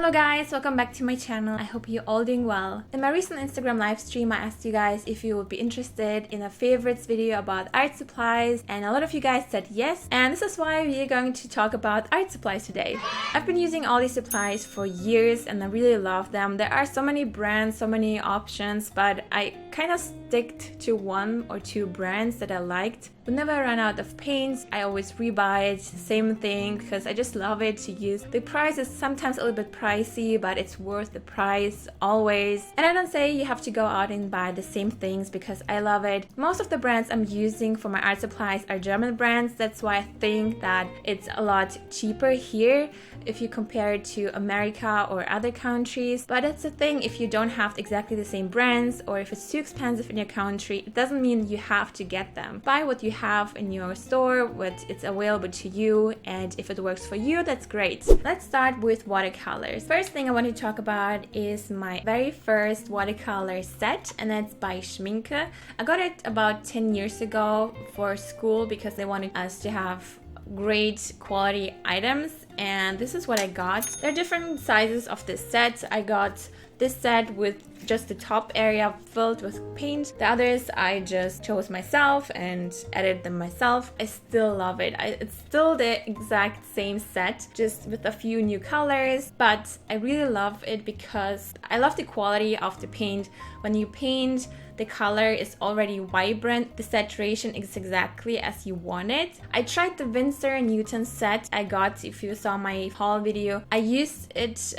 Hello guys, welcome back to my channel. I hope you're all doing well. In my recent Instagram live stream, I asked you guys if you would be interested in a favorites video about art supplies, and a lot of you guys said yes, and this is why we are going to talk about art supplies today. I've been using all these supplies for years and I really love them. There are so many brands, so many options, but I kind of stick to one or two brands that I liked. Whenever I run out of paints, I always rebuy it, same thing, because I just love it to use. The price is sometimes a little bit pricey, but it's worth the price, always. And I don't say you have to go out and buy the same things because I love it. Most of the brands I'm using for my art supplies are German brands. That's why I think that it's a lot cheaper here if you compare it to America or other countries. But that's the thing, if you don't have exactly the same brands or if it's too expensive in your country, it doesn't mean you have to get them. Buy what you have in your store, what it's available to you, and if it works for you, that's great. Let's start with watercolors. First thing I want to talk about is my very first watercolor set, and that's by Schminke. I got it about 10 years ago for school because they wanted us to have great quality items, and this is what I got. There are different sizes of this set. I got this set with just the top area filled with paint. The others I just chose myself and edited them myself. I still love it. It's still the exact same set, just with a few new colors, but I really love it because I love the quality of the paint. When you paint, the color is already vibrant. The saturation is exactly as you want it. I tried the Winsor & Newton set I got, if you saw my haul video. I used it,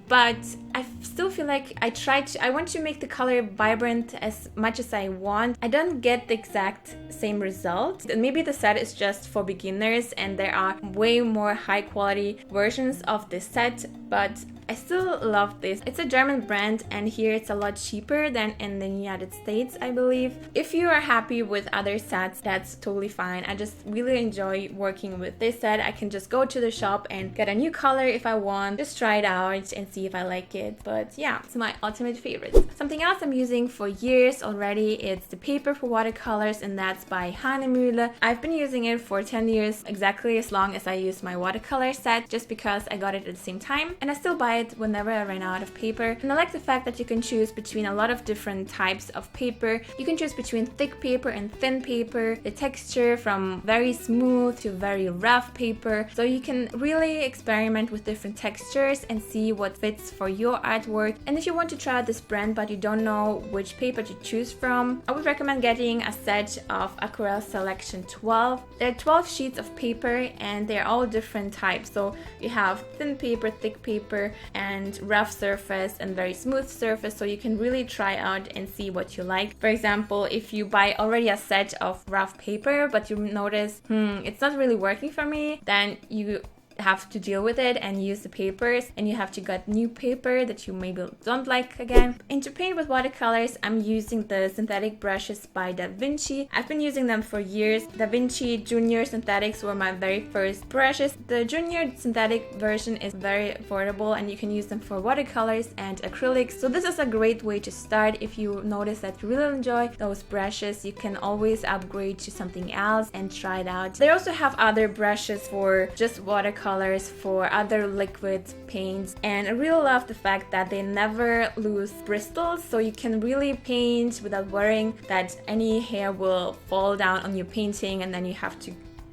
but I still feel like I want to make the color vibrant as much as I want. I don't get the exact same result. Maybe the set is just for beginners and there are way more high quality versions of this set, but I still love this. It's a German brand and here it's a lot cheaper than in the United States, I believe. If you are happy with other sets, that's totally fine. I just really enjoy working with this set. I can just go to the shop and get a new color if I want, just try it out and see if I like it. But yeah, it's my ultimate favorite. Something else I'm using for years already, it's the paper for watercolors, and that's by Hahnemühle. I've been using it for 10 years, exactly as long as I use my watercolor set, just because I got it at the same time, and I still buy it whenever I run out of paper. And I like the fact that you can choose between a lot of different types of paper. You can choose between thick paper and thin paper, the texture from very smooth to very rough paper, so you can really experiment with different textures and see what fits for your artwork. And if you want to try out this brand but you don't know which paper to choose from, I would recommend getting a set of Aquarelle Selection 12. There are 12 sheets of paper and they're all different types. So you have thin paper, thick paper, and rough surface and very smooth surface, so you can really try out and see what you like. For example, if you buy already a set of rough paper but you notice it's not really working for me, then you have to deal with it and use the papers, and you have to get new paper that you maybe don't like again. And to paint with watercolors, I'm using the synthetic brushes by Vinci. I've been using them for years. Vinci Junior Synthetics were my very first brushes. The Junior Synthetic version is very affordable and you can use them for watercolors and acrylics. So this is a great way to start. If you notice that you really enjoy those brushes, you can always upgrade to something else and try it out. They also have other brushes for just watercolors, for other liquid paints, and I really love the fact that they never lose bristles, so you can really paint without worrying that any hair will fall down on your painting and then you have to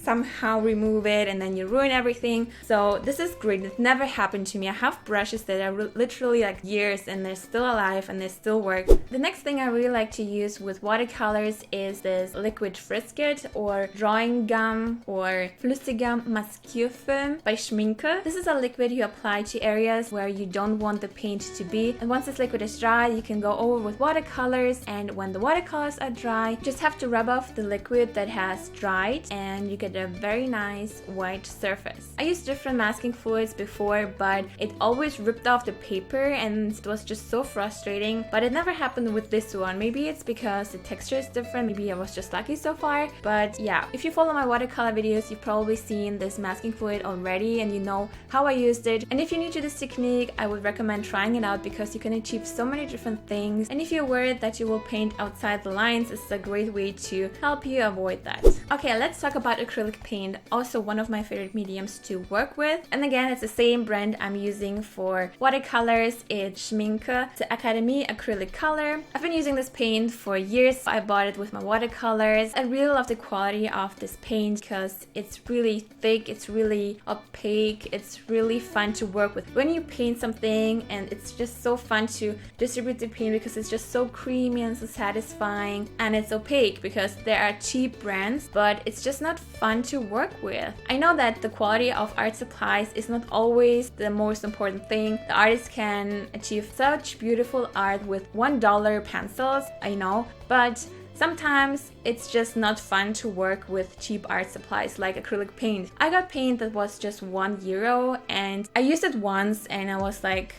somehow remove it and then you ruin everything. So this is great. It never happened to me. I have brushes that are literally like years and they're still alive and they still work. The next thing I really like to use with watercolors is this liquid frisket or drawing gum or flüssiger Maskierfilm by Schminke. This is a liquid you apply to areas where you don't want the paint to be, and once this liquid is dry you can go over with watercolors, and when the watercolors are dry you just have to rub off the liquid that has dried and you get a very nice white surface. I used different masking fluids before, but it always ripped off the paper and it was just so frustrating, but it never happened with this one. Maybe it's because the texture is different, maybe I was just lucky so far, but yeah, if you follow my watercolor videos you've probably seen this masking fluid already and you know how I used it. And if you're new to this technique, I would recommend trying it out because you can achieve so many different things, and if you're worried that you will paint outside the lines, it's a great way to help you avoid that. Okay, let's talk about acrylic acrylic paint, also one of my favorite mediums to work with. And again, it's the same brand I'm using for watercolors. It's Schminke, the Academy acrylic color. I've been using this paint for years. I bought it with my watercolors. I really love the quality of this paint because it's really thick, it's really opaque, it's really fun to work with when you paint something, and it's just so fun to distribute the paint because it's just so creamy and so satisfying. And it's opaque because there are cheap brands, but it's just not fun to work with. I know that the quality of art supplies is not always the most important thing. The artist can achieve such beautiful art with $1 pencils, I know, but sometimes it's just not fun to work with cheap art supplies like acrylic paint. I got paint that was just €1 and I used it once and I was like,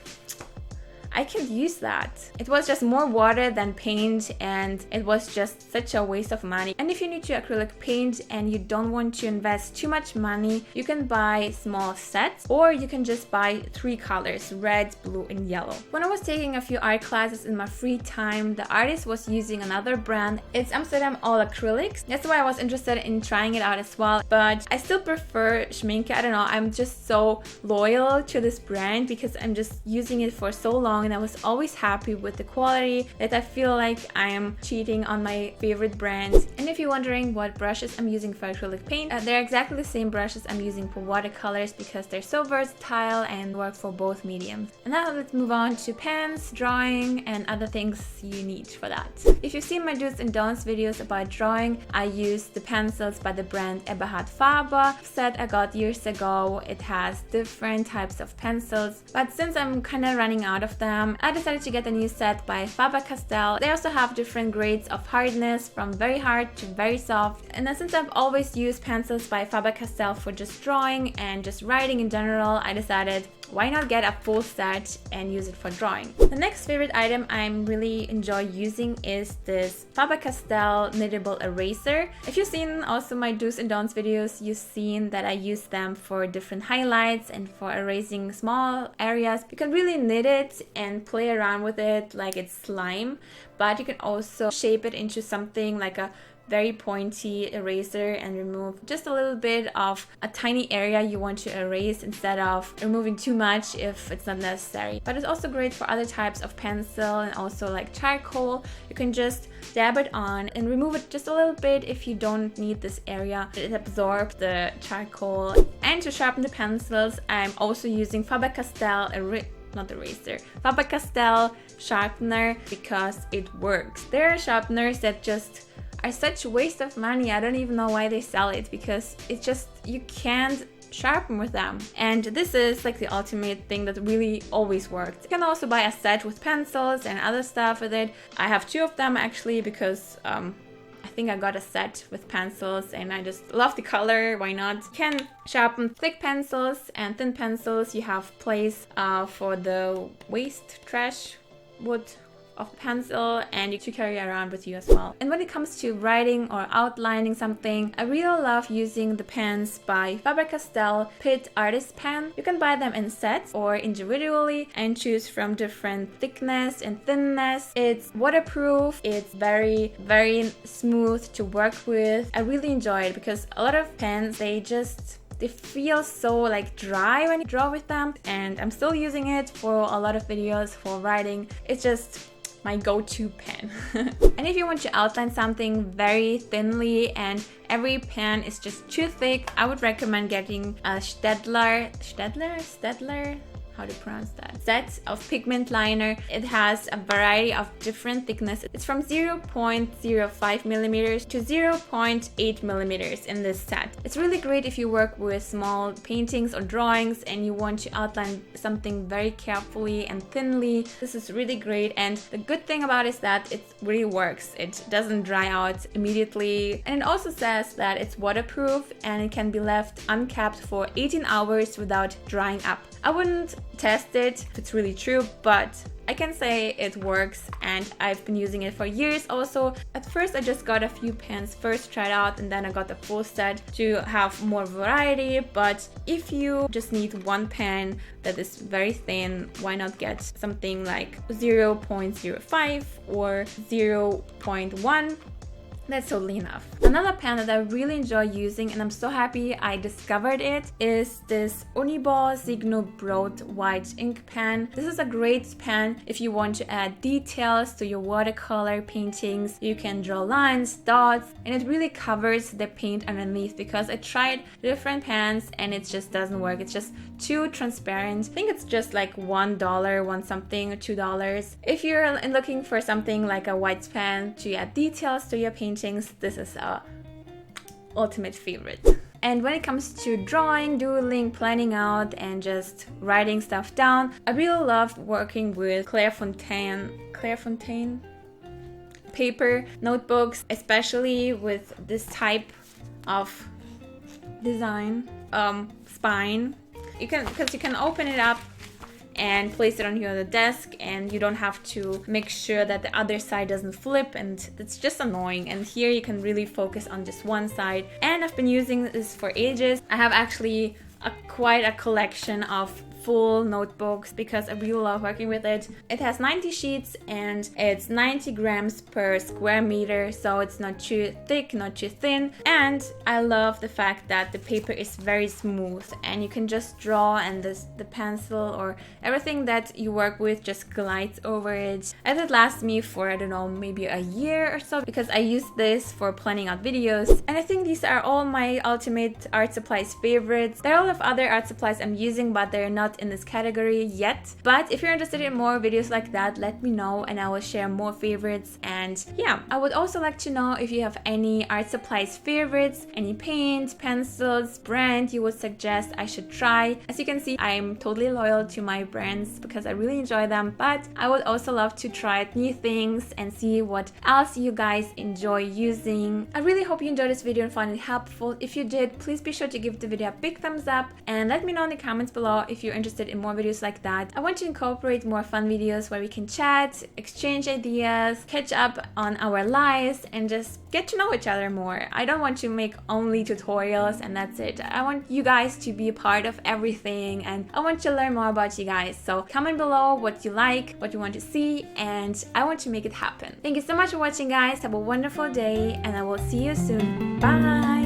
I can't use that. It was just more water than paint and it was just such a waste of money. And if you're new to acrylic paint and you don't want to invest too much money, you can buy small sets or you can just buy 3 colors, red, blue and yellow. When I was taking a few art classes in my free time, the artist was using another brand. It's Amsterdam All Acrylics. That's why I was interested in trying it out as well. But I still prefer Schminke. I don't know, I'm just so loyal to this brand because I'm just using it for so long. And I was always happy with the quality that I feel like I am cheating on my favorite brands. And if you're wondering what brushes I'm using for acrylic paint, they're exactly the same brushes I'm using for watercolors because they're so versatile and work for both mediums. And now let's move on to pens, drawing and other things you need for that. If you've seen my do's and don'ts videos about drawing, I use the pencils by the brand Eberhard Faber set I got years ago. It has different types of pencils, but since I'm kind of running out of them, I decided to get a new set by Faber-Castell. They also have different grades of hardness from very hard to very soft. And then since I've always used pencils by Faber-Castell for just drawing and just writing in general, I decided why not get a full set and use it for drawing. The next favorite item I'm really enjoy using is this Faber-Castell knittable eraser. If you've seen also my do's and don'ts videos, you've seen that I use them for different highlights and for erasing small areas. You can really knit it and play around with it like it's slime, but you can also shape it into something like a very pointy eraser and remove just a little bit of a tiny area you want to erase instead of removing too much if it's not necessary. But it's also great for other types of pencil and also like charcoal. You can just dab it on and remove it just a little bit if you don't need this area. It absorbs the charcoal. And to sharpen the pencils, I'm also using Faber-Castell Faber-Castell sharpener because it works. There are sharpeners that just are such a waste of money. I don't even know why they sell it because it's just, you can't sharpen with them. And this is like the ultimate thing that really always worked. You can also buy a set with pencils and other stuff with it. I have 2 of them actually because I think I got a set with pencils and I just love the color. Why not? You can sharpen thick pencils and thin pencils. You have place for the waste trash wood of pencil and you to carry around with you as well. And when it comes to writing or outlining something, I really love using the pens by Faber-Castell Pitt Artist Pen. You can buy them in sets or individually and choose from different thickness and thinness. It's waterproof, it's very, very smooth to work with. I really enjoy it because a lot of pens, they feel so like dry when you draw with them, and I'm still using it for a lot of videos for writing. It's just my go-to pen. And if you want to outline something very thinly and every pen is just too thick, I would recommend getting a Stedler, how to pronounce that, set of pigment liner. It has a variety of different thickness. It's from 0.05 millimeters to 0.8 millimeters in this set. It's really great if you work with small paintings or drawings and you want to outline something very carefully and thinly. This is really great, and the good thing about it is that it really works. It doesn't dry out immediately, and it also says that it's waterproof and it can be left uncapped for 18 hours without drying up. I wouldn't test it if it's really true, but I can say it works and I've been using it for years also. At first I just got a few pens first, tried out, and then I got the full set to have more variety. But if you just need one pen that is very thin, why not get something like 0.05 or 0.1 That's totally enough. Another pen that I really enjoy using, and I'm so happy I discovered it, is this Uniball Signo Broad White ink pen. This is a great pen if you want to add details to your watercolor paintings. You can draw lines, dots, and it really covers the paint underneath, because I tried different pens and it just doesn't work. It's just too transparent. I think it's just like $1, one something, or $2. If you're looking for something like a white pen to add details to your paintings, this is a ultimate favorite. And when it comes to drawing, doodling, planning out, and just writing stuff down, I really love working with Clairefontaine paper notebooks, especially with this type of design, spine. Because you can open it up and place it on your desk, and you don't have to make sure that the other side doesn't flip, and it's just annoying. And here you can really focus on just one side, and I've been using this for ages. I have actually quite a collection of full notebooks because I really love working with it. It has 90 sheets and it's 90 grams per square meter, so it's not too thick, not too thin. And I love the fact that the paper is very smooth and you can just draw, and the pencil or everything that you work with just glides over it. And it lasts me for, I don't know, maybe a year or so, because I use this for planning out videos. And I think these are all my ultimate art supplies favorites. There are a lot of other art supplies I'm using, but they're not in this category yet. But if you're interested in more videos like that, let me know and I will share more favorites. And yeah, I would also like to know if you have any art supplies favorites, any paint, pencils, brand you would suggest I should try. As you can see, I'm totally loyal to my brands because I really enjoy them, but I would also love to try new things and see what else you guys enjoy using. I really hope you enjoyed this video and found it helpful. If you did, please be sure to give the video a big thumbs up and let me know in the comments below if you're interested in more videos like that. I want to incorporate more fun videos where we can chat, exchange ideas, catch up on our lives, and just get to know each other more. I don't want to make only tutorials and that's it. I want you guys to be a part of everything, and I want to learn more about you guys. So comment below what you like, what you want to see, and I want to make it happen. Thank you so much for watching, guys. Have a wonderful day and I will see you soon. Bye!